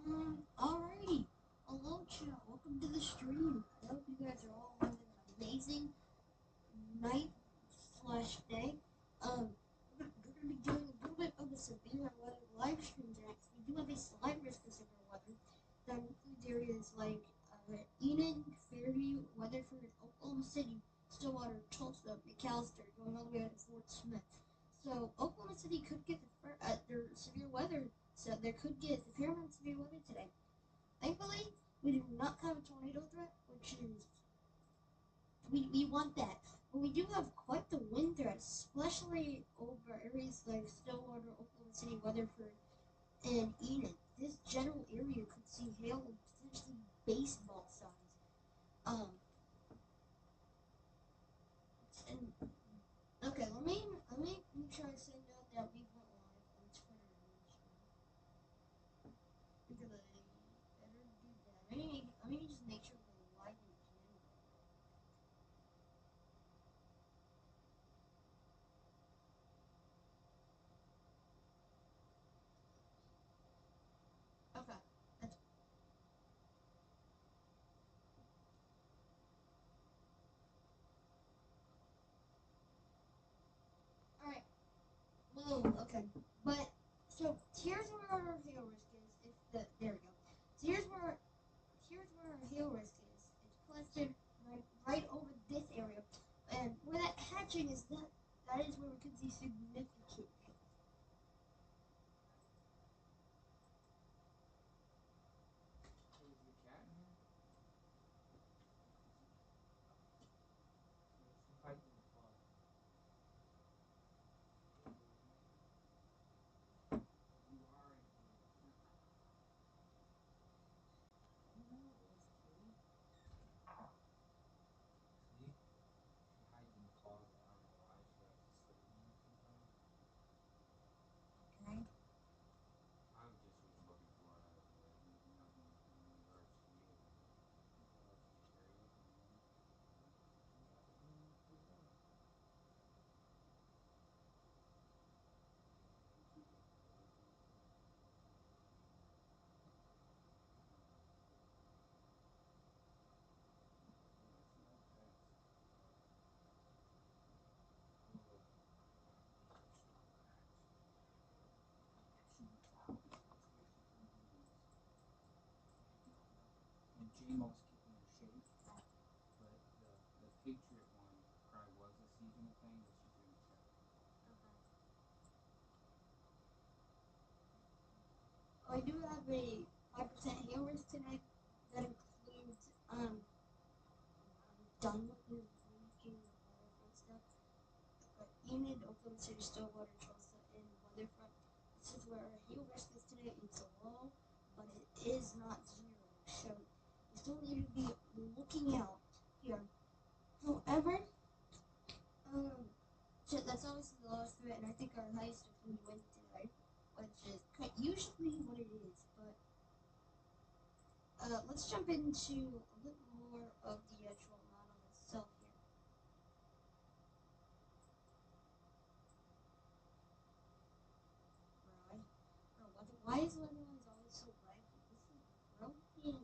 Alrighty. Hello, chat. Welcome to the stream. I hope you guys are all having an amazing night slash day. We're gonna be doing a little bit of a severe weather live stream tonight. We do have a slight risk of severe weather. That includes areas like Enid, Fairview, Weatherford, Oklahoma City, Stillwater, Tulsa, McAllister, going all the way to Fort Smith. So Oklahoma City could get their severe weather. So there could get a fair amount of severe weather today. Thankfully, we do not have a tornado threat, which is we want that. But we do have quite the wind threat, especially over areas like Stillwater, Oklahoma City, Weatherford, and Enid. This general area could see hail of potentially baseball size. And okay, let me make sure I send out that we went live on Twitter. Because I better do that. Let me just make sure we're live in general. Okay. That's alright. Whoa, okay. But so here's where our hail risk is. If the there we go. So here's where our hail risk is. It's clustered right over this area. And where that hatching is that is where we could see significant hail. Okay. I do have a 5% hail risk today. That includes done with making all of that stuff. Enid, Oklahoma City, Stillwater, Tulsa, and Weatherfront. This is where our hail risk is today. It's low, but it is not zero. So you still need to be looking out here. However, so that's obviously the lowest threat, and I think our highest is going to be wind today, which is usually what it is. But let's jump into a bit more of the actual model itself here. Right. Why is weatherline's always so laggy? This is broken.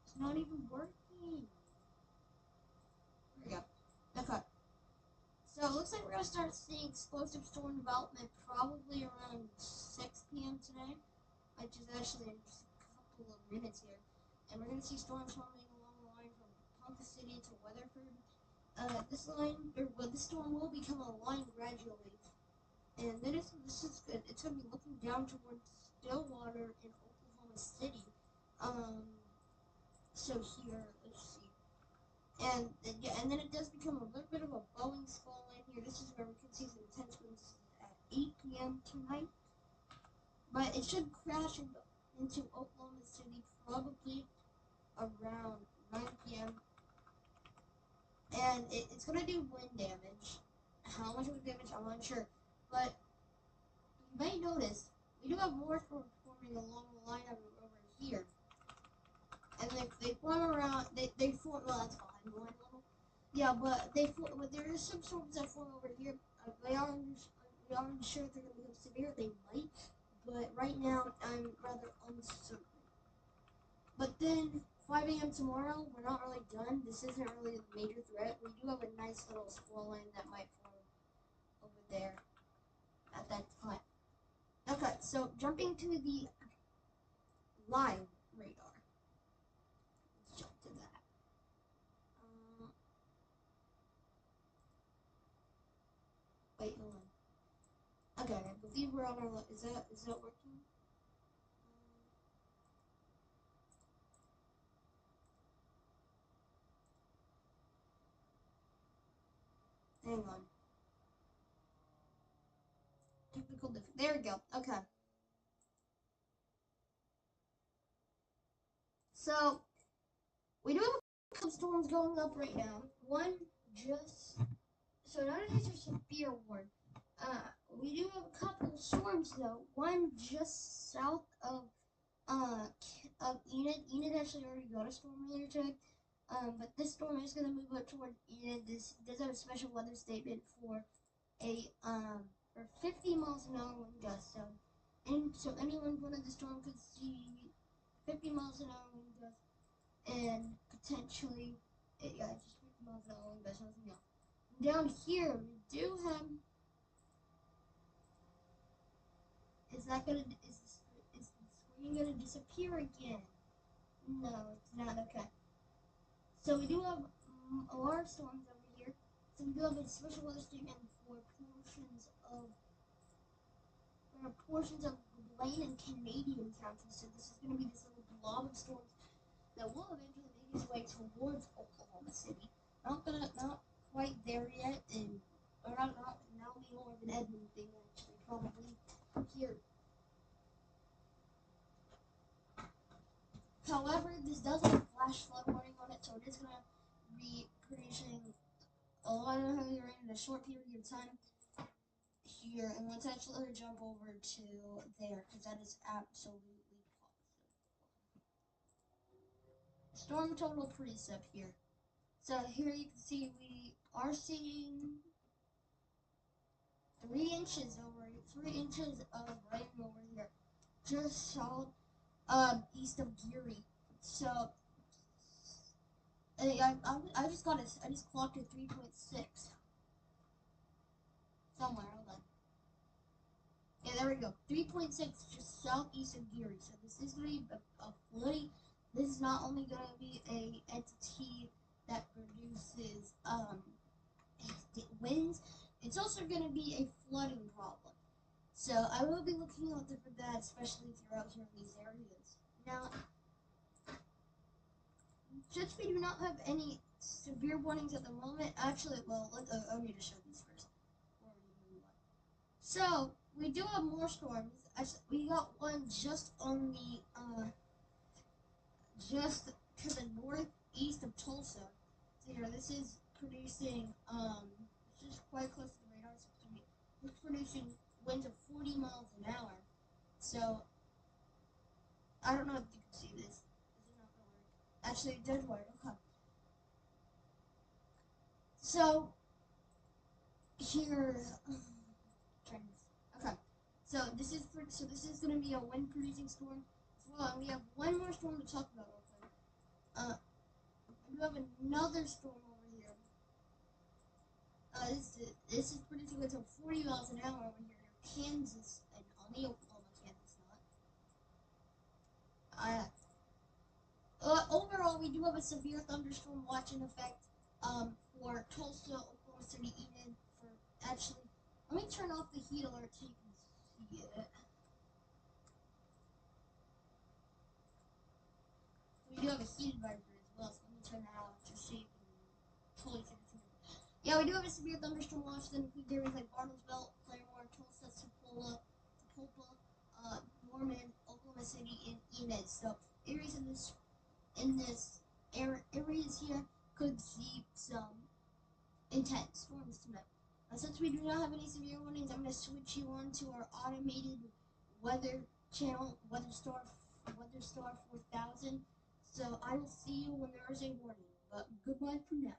It's not even working. There we go. Okay. So it looks like we're gonna start seeing explosive storm development probably around 6 p.m. today, which is actually in just a couple of minutes here. And we're gonna see storms forming along the line from Ponca City to Weatherford. This storm will become a line gradually, and then this is good. It's gonna be looking down towards Stillwater in Oklahoma City. Um, so here, let's see. And then it does become a little bit of a Boeing skull line here. This is where we can see some intense winds at 8 p.m. tonight. But it should crash into Oklahoma City probably around 9 p.m. And it's going to do wind damage. How much wind damage, I'm not sure. But you may notice we do have more forming along the line over here. And they form around, they form, well, that's fine, line level. Yeah, but there is some storms that form over here. We aren't sure if they're going to become severe. They might, but but right now I'm rather uncertain. But then 5 a.m. tomorrow, we're not really done. This isn't really a major threat. We do have a nice little squall line that might form over there at that time. Okay, so jumping to the live radar. Let's jump to that. Wait, hold on. Okay, I believe we're on our. Is that working? Hang on. Technical difficulty. There we go. Okay. So we do have a couple storms going up right now. One just so none of these are severe warning. We do have a couple of storms though. One just south of Enid. Enid actually already got a storm earlier today. But this storm is gonna move up toward Enid. This does have a special weather statement for for 50 miles an hour wind gusts. So anyone in front of the storm could see 50 miles an hour wind gusts and potentially just 50 miles an hour wind gusts, nothing else. Down here we do have. Is the screen gonna disappear again? No, it's not. Okay. So we do have a lot of storms over here. So we do have a special weather statement for portions of Blaine and Canadian counties. So this is going to be this little blob of storms that will eventually make its way towards Oklahoma City. Not quite there yet, and or not now be more of an Edmond thing actually probably here. However, this does have a flash flood warning on it, so it is going to be producing a lot of heavy rain in a short period of time here. And let's actually jump over to there, because that is absolutely possible. Storm total precip here. So here you can see we are seeing 3 inches of rain over here, just south east of Geary. So I just clocked a 3.6 somewhere. Hold on. Yeah, there we go. 3.6 just southeast of Geary. So this is going to be a flooding. This is not only going to be a entity that produces winds, it's also going to be a flooding problem. So I will be looking out for that, especially if you're out here in these areas. Now, since we do not have any severe warnings at the moment, actually, well, I need to show these first. So we do have more storms. We got one just on the just to the northeast of Tulsa. So here, this is producing it's just quite close to the radar. So it's producing winds of 40 miles an hour. So I don't know if you can see this. Is it not gonna work? Actually, it does work. Okay. So here, okay. So this is going to be a wind producing storm as well. And we have one more storm to talk about. We have another storm over here. This is producing winds of 40 miles an hour over here in Kansas and on the Oklahoma, Kansas not. Overall, we do have a severe thunderstorm watch in effect for Tulsa, Oklahoma City, Enid. Let me turn off the heat alert so you can see it. We do have a heat advisory as well, so let me turn that off just so you can totally see the heat. Yeah, we do have a severe thunderstorm watch that includes areas like Bartlesville, Claremore, Tulsa, Tupelo, Norman, Oklahoma City, and Enid. So areas areas here could see some intense storms tonight. Since we do not have any severe warnings, I'm going to switch you on to our automated weather channel, WeatherStar 4000. So I will see you when there is a warning. But goodbye for now.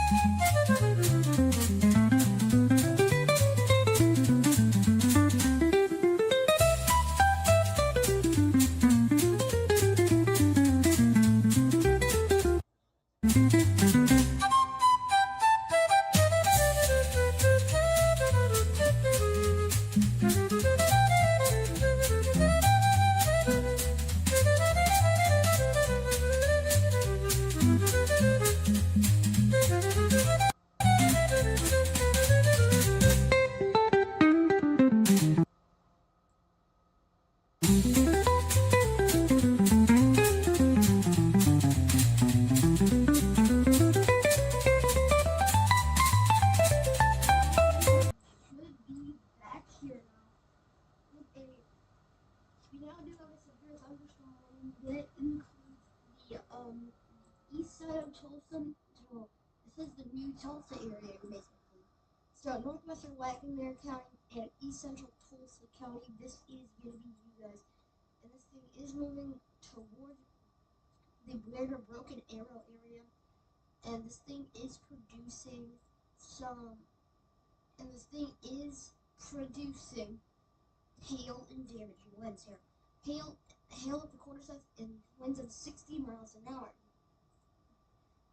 Should be back here now. With a we now do have a severe thunderstorm warning that includes the east side of Tulsa. So this is the new Tulsa area basically. So northwestern Wagner County and east central Tulsa County. This is gonna be you guys, and this thing is moving toward the greater Broken Arrow area, and this thing is producing some, and this thing is producing hail and damaging winds here. Hail at the quarter south and winds of 60 miles an hour.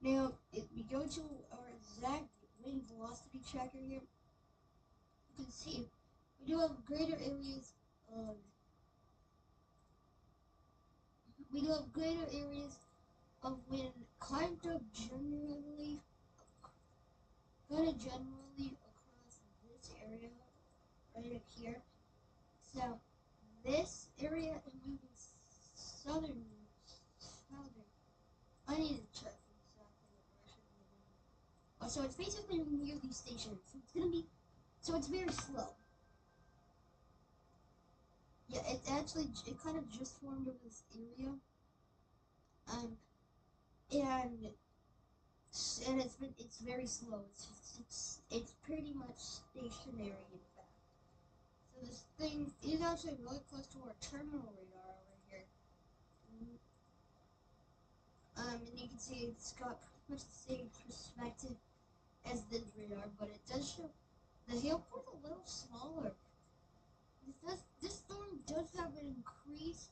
Now, if we go to our exact wind velocity tracker here, you can see we do have greater areas of wind kind of generally across this area right up here. So this area is moving southern. I need to check exactly what direction we're moving. Oh, so it's basically near these stations. So it's gonna be, so it's very slow. Yeah, it kind of just formed over this area, um, and it's very slow. It's pretty much stationary in fact. So this thing is actually really close to our terminal radar over here. And you can see it's got pretty much the same perspective as this radar, but it does show the hail core's a little smaller. This storm does have an increased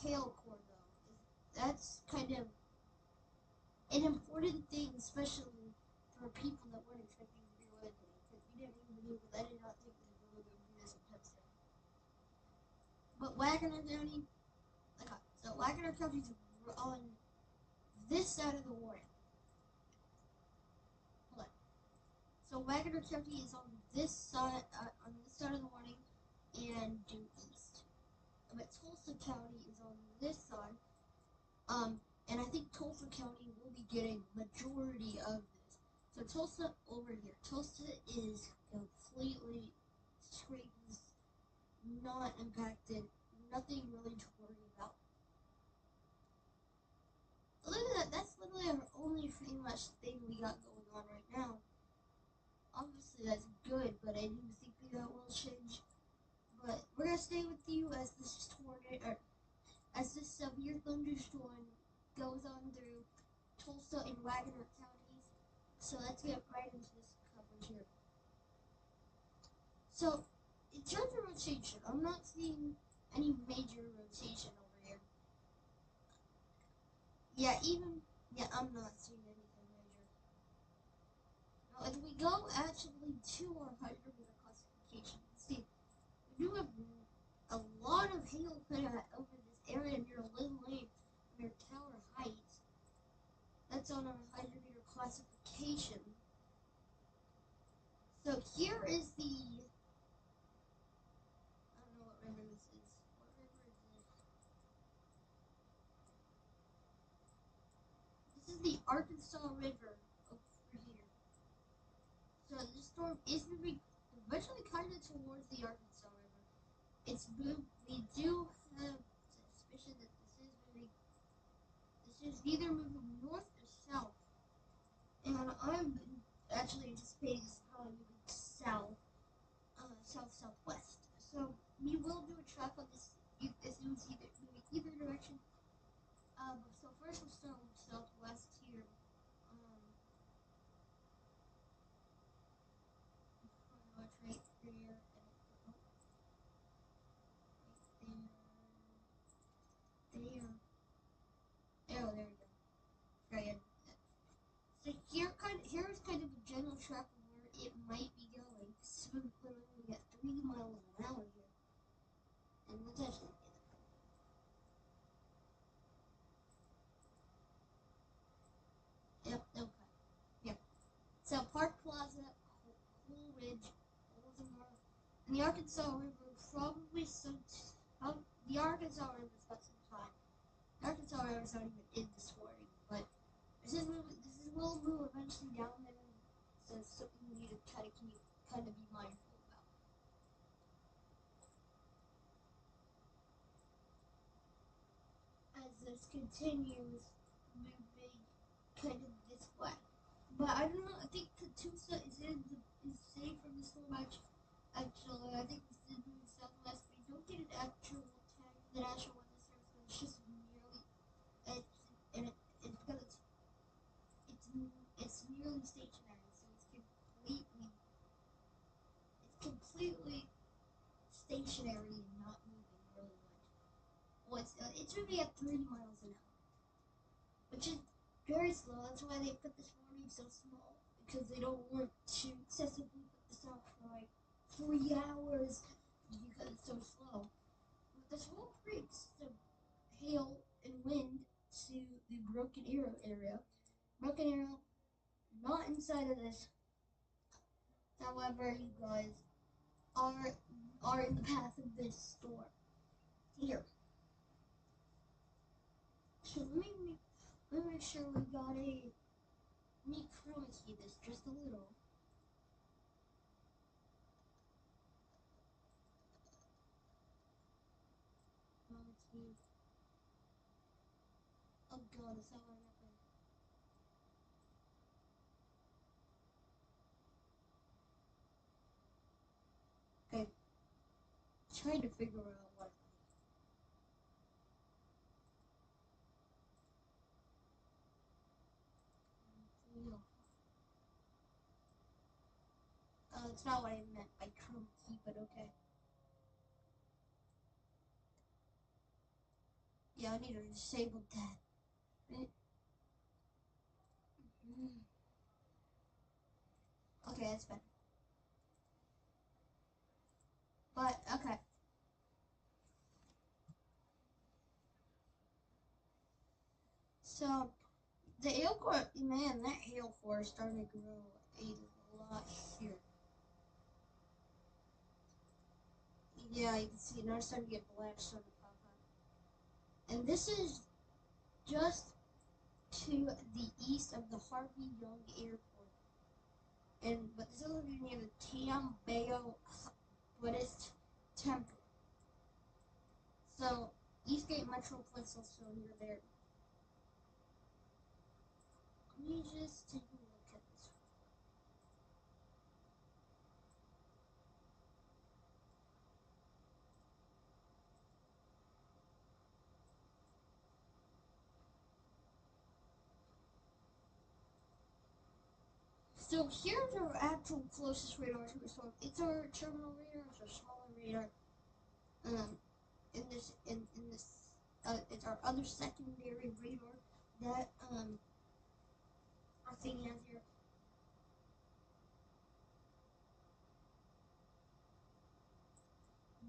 hail core though. That's kind of an important thing, especially for people that weren't expecting to be with me, because we didn't even believe it. I did not think that we were going to do this in Pennsylvania. But Wagner County, okay, so Wagner County's on this side of the warning. Hold on. So Wagner County is on this side of the warning and due east. But Tulsa County is on this side. And I think Tulsa County will be getting majority of this. So Tulsa over here. Tulsa is completely straight, not impacted, nothing really to worry about. Look at that, that's literally our only pretty much thing we got going on right now. Obviously that's good, but I do think that will change. But we're gonna stay with you as this severe thunderstorm goes on through Tulsa and Wagner counties. So let's get right into this coverage here. So in terms of rotation, I'm not seeing any major rotation over here. I'm not seeing anything major. Now, if we go actually to our hydrometer classification, see, we do have a lot of hail over this area near Lynn Lake, near Tower Heights. That's on our hydrometer classification. So here is the, I don't know what river this is. What river is this? This is the Arkansas River over here. So this storm is moving eventually kind of towards the Arkansas River. We do have suspicion that this is either moving north or south. And I'm actually anticipating this probably moving southwest. So we will do a track on this. This moves moving either direction. So first we'll start with southwest here. So Park Plaza, Cool Ridge, Oldsmar, and the Arkansas River probably the Arkansas River's got some time. The Arkansas River's not even in this warning, but this is we'll move eventually down there, so it's something you need to kind of be mindful about. As this continues moving kind of this way. But I don't know, I think Catoosa is safe from the storm actually. I think this is moving southwest. We don't get an actual tag from the National Weather Service, but it's just merely it's because it's nearly stationary, so it's completely stationary and not moving really much. Well, it's moving at 3 miles an hour, which is very slow. That's why they put this warning so small, because they don't want to excessively put this out for like 3 hours because it's so slow. But this will create some hail and wind to the Broken Arrow area. Broken Arrow, not inside of this. However, you guys are in the path of this storm here. So let me make sure we got a. Let me chroma key this just a little. Chroma key. Oh god, that's not what I'm doing. Okay. Trying to figure out what. It's not what I meant by chroma key, but okay. Yeah, I need to disable that. Okay, that's better. But, okay. So, the hail core, man, that hail core is starting to grow a lot here. Yeah, you can see now it's starting to get black, starting to pop up. And this is just to the east of the Harvey Young Airport. But this is looking near the Tambayo Buddhist Temple. So, Eastgate Metroplex also near there. Let me just take a look at this. So here's our actual closest radar to the storm. It's our terminal radar, it's our smaller radar. It's our other secondary radar that our thing has here.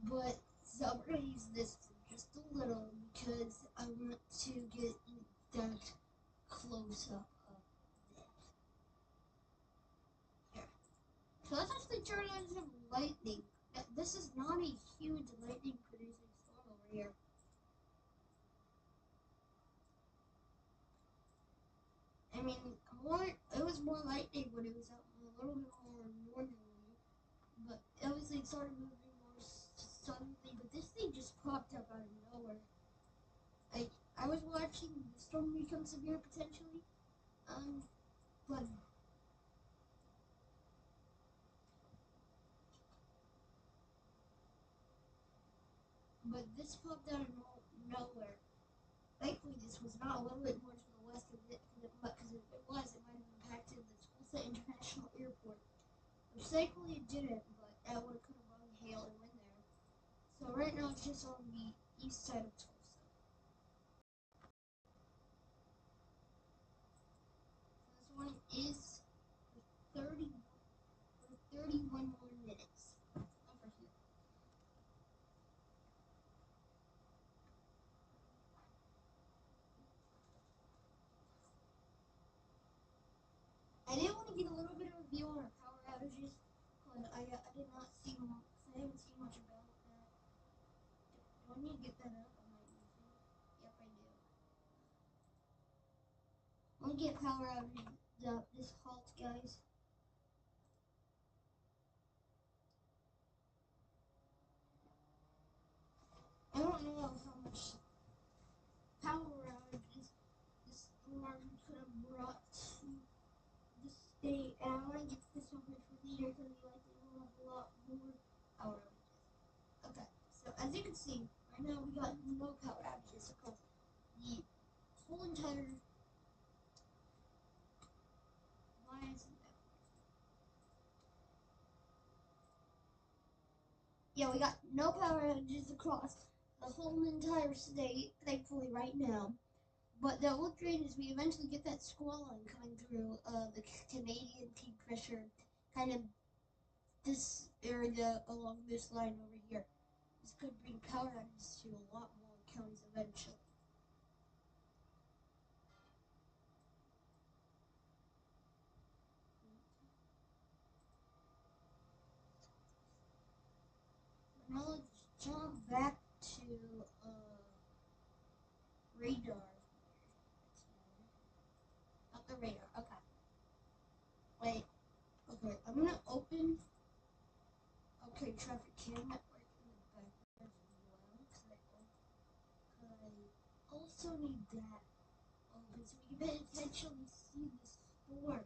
But so we're gonna use this for just a little because I want to get that close up of this. Here. So let's actually turn on some lightning. This is not a huge lightning producing storm over here. I mean, it was more lightning when it was out a little bit more northerly, but obviously it started moving more suddenly, but this thing just popped up out of nowhere. I was watching the storm become severe potentially, but this popped out of nowhere. Thankfully, this was not a little bit more to the west of it, because if it was, it might have impacted the Tulsa International Airport, which thankfully it didn't, but that would have could have brought hail and wind there. So right now it's just on the east side of Tulsa. This one is for 31 more minutes over here. I didn't want to get a little bit of a view on our power outages because I did not see much. I haven't seen much about that. Do I need to get that up? Am I using it? Yep, I do. I'll get power outages up. This halt, guys. I don't know how much power outages this storm could have brought to the state. And I want to get this over for later because we likely will have a lot more power outages. Okay, so as you can see, right now we got no power outages across the whole entire. Why isn't that? Yeah, we got no power outages across the whole entire state, thankfully, right now. But the old drain is we eventually get that squall line coming through the Canadian Kingfisher, kind of this area along this line over here. This could bring power outages to a lot more counties eventually. Now let's jump back to radar. Not the radar. Okay. Wait. Okay. I'm gonna open. Okay, traffic cam network in the background as well. Cause I also need that open so we can potentially see the storm.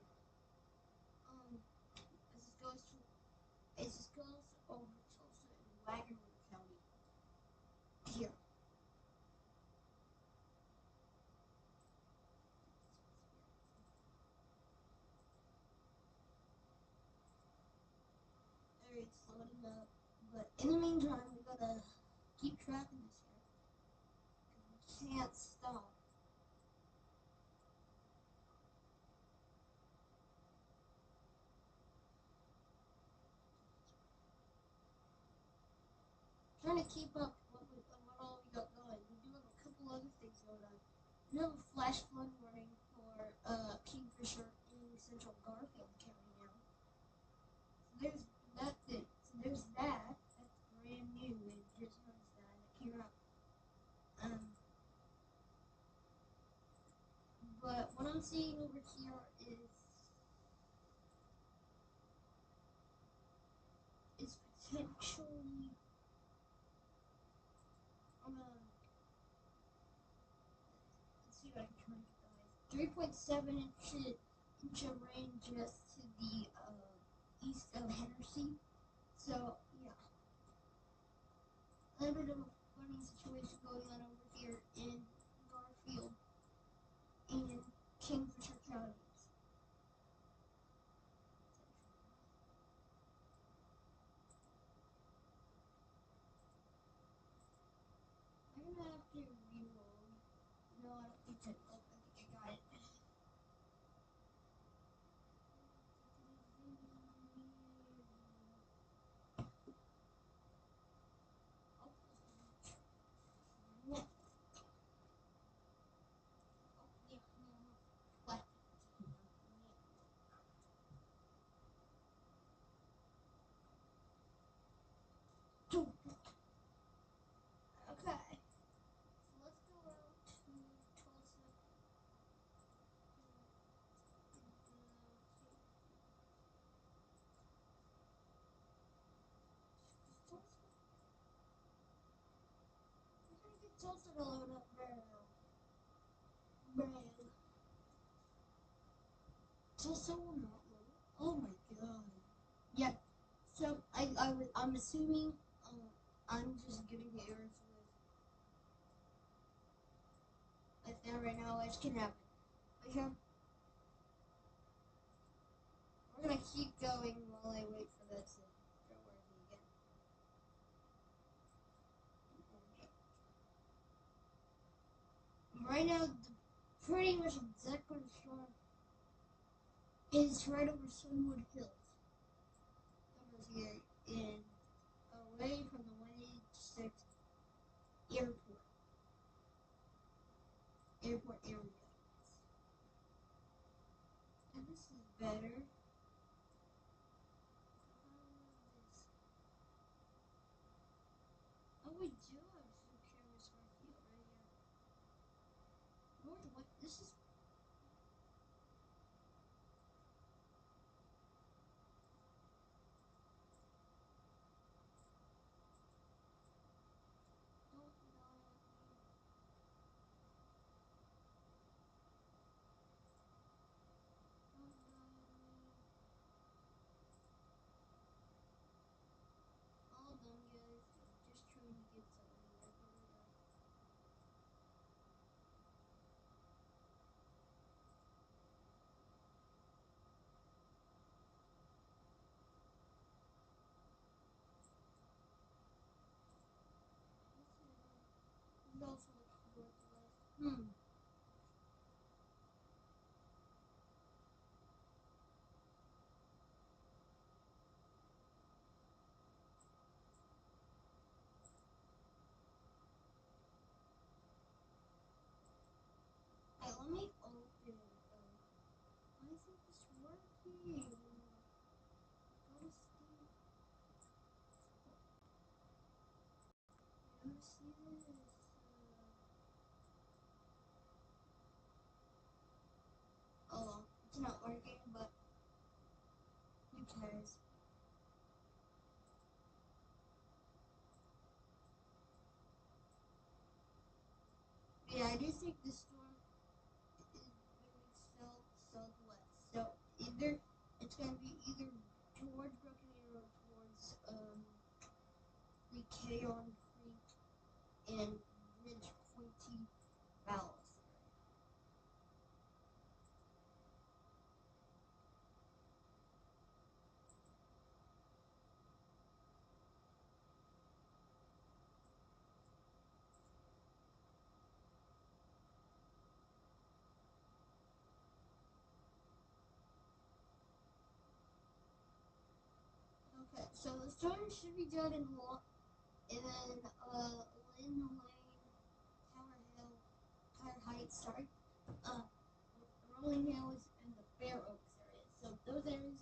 As this goes over Tulsa and Wagoner County. Here. Alright, it's loading up. But in the meantime, we gotta keep tracking this here. Because we can't stop. Trying to keep up what all we got going. We do have a couple other things going on. We have a flash flood warning for Kingfisher in central Garfield County now. So there's that thing. So there's that. That's brand new. We just noticed that. It came out. But what I'm seeing over here is potentially let's see what I can try to get guys. 3.7 inch of rain just to the east of Hennessy. So yeah, a little bit of a funny situation going on over here in Garfield and Kingfisher counties. I'm gonna have to reload. No, I don't think I. Oh, I think I got it. Okay. So let's go out to Tulsa. We're gonna get Tulsa to load up now. Brand. Tulsa will not load. Oh my god. Yep. So I'm assuming I'm just giving the errors with that right now, which can happen. But here, we're gonna keep going while I wait for that to start working again. Right now, pretty much exact where the storm is right over Sunwood Hills. Over here in away from the 186 airport area. And this is better. let me open. I think it's working. Go to Steam. You see this? Oh, it's not working, but who cares? Yeah, I do think the storm is moving southwest. So either it's gonna be either towards Broken Arrow, towards the Cayon Creek and Ridge Pointy Palace. Okay, so the storm should be done in Lynn Lane, Tower Hill, Tower Heights, sorry, uh, Rolling Hills, and the Fair Oaks area. So those areas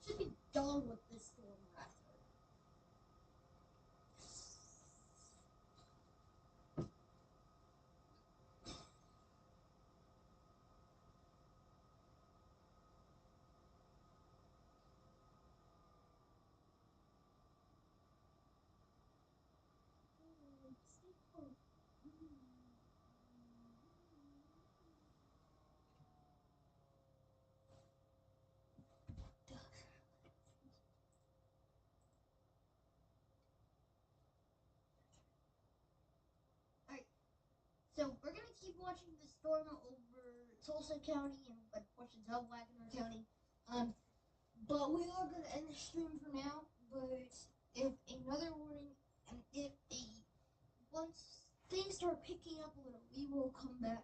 should be done with this storm after. Alright, so we're gonna keep watching the storm over Tulsa County and portions of Wagner County. But we are gonna end the stream for now. But if another warning, and once things start picking up a little, we will come back